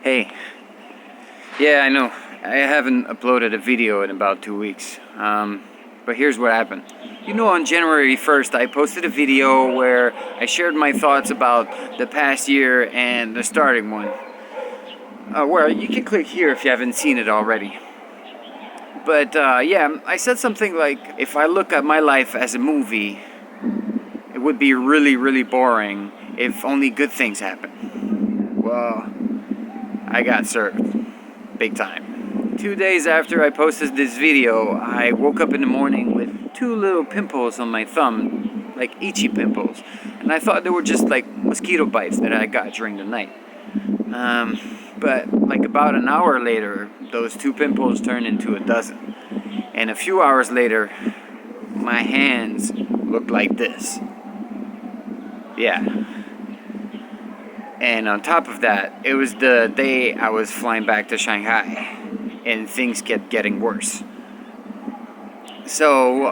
Hey, yeah, I know. I haven't uploaded a video in about 2 weeks. But here's what happened. You know, on January 1st, I posted a video where I shared my thoughts about the past year and the starting one. Where you can click here if you haven't seen it already. But yeah, I said something like, if I look at my life as a movie, it would be really boring if only good things happen. Well, I got served. Big time. 2 days after I posted this video, I woke up in the morning with 2 little pimples on my thumb, like itchy pimples. And I thought they were just like mosquito bites that I got during the night. But like about an hour later, those 2 pimples turned into a dozen. And a few hours later, my hands looked like this. Yeah. And on top of that, it was the day I was flying back to Shanghai, and things kept getting worse. So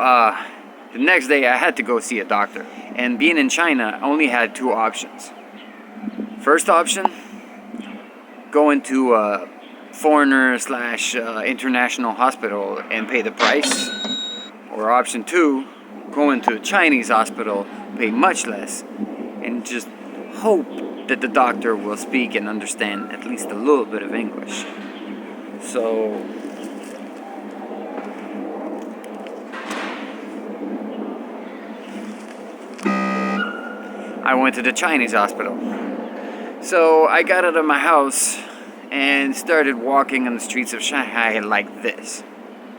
the next day I had to go see a doctor. And being in China, I only had 2 options. First option, go into a foreigner / international hospital and pay the price. Or option 2, go into a Chinese hospital, pay much less, and just hope that the doctor will speak and understand at least a little bit of English. So I went to the Chinese hospital. So I got out of my house and started walking on the streets of Shanghai like this,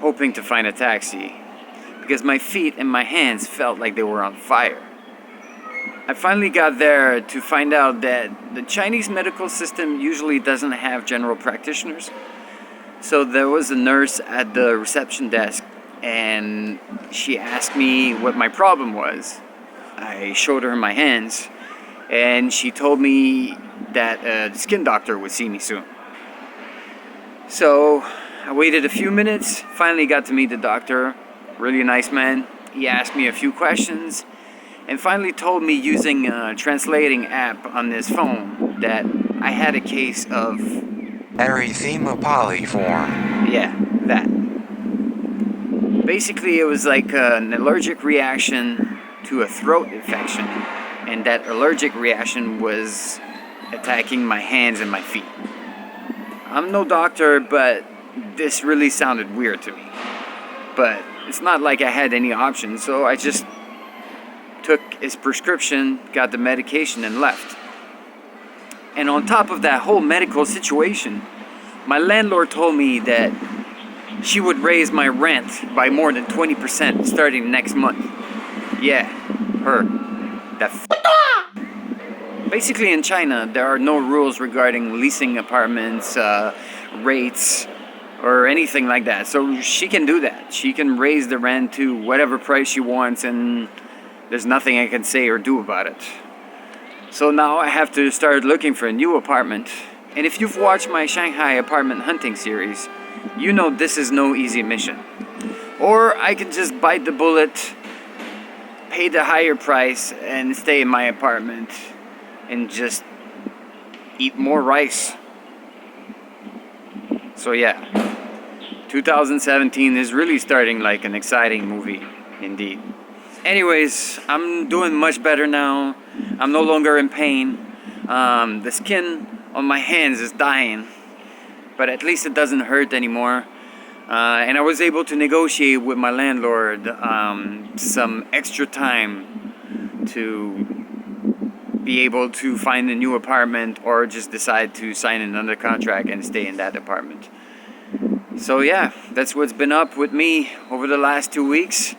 hoping to find a taxi, because my feet and my hands felt like they were on fire. I finally got there to find out that the Chinese medical system usually doesn't have general practitioners. So there was a nurse at the reception desk, and she asked me what my problem was. I showed her my hands, and she told me that a skin doctor would see me soon. So I waited a few minutes, finally got to meet the doctor. Really nice man. He asked me a few questions, and finally told me using a translating app on this phone that I had a case of erythema polyform. Yeah, that. Basically, it was like an allergic reaction to a throat infection, and that allergic reaction was attacking my hands and my feet. I'm no doctor, but this really sounded weird to me. But it's not like I had any options, so I just took his prescription, got the medication, and left. And on top of that whole medical situation, my landlord told me that she would raise my rent by more than 20% starting next month. Yeah, her. Basically in China, there are no rules regarding leasing apartments, rates, or anything like that. So she can do that. She can raise the rent to whatever price she wants, and there's nothing I can say or do about it. So now I have to start looking for a new apartment. And if you've watched my Shanghai apartment hunting series, you know this is no easy mission. Or I could just bite the bullet, pay the higher price, and stay in my apartment and just eat more rice. So yeah, 2017 is really starting like an exciting movie, indeed. Anyways, I'm doing much better now. I'm no longer in pain. The skin on my hands is dying, but at least it doesn't hurt anymore. And I was able to negotiate with my landlord some extra time to be able to find a new apartment, or just decide to sign another contract and stay in that apartment. So yeah, that's what's been up with me over the last 2 weeks.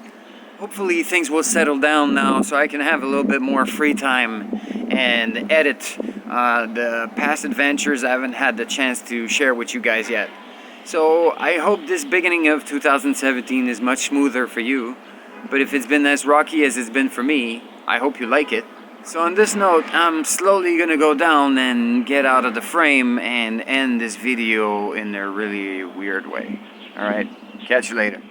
Hopefully things will settle down now so I can have a little bit more free time and edit the past adventures I haven't had the chance to share with you guys yet. So I hope this beginning of 2017 is much smoother for you. But if it's been as rocky as it's been for me, I hope you like it. So on this note, I'm slowly gonna go down and get out of the frame and end this video in a really weird way. Alright, catch you later.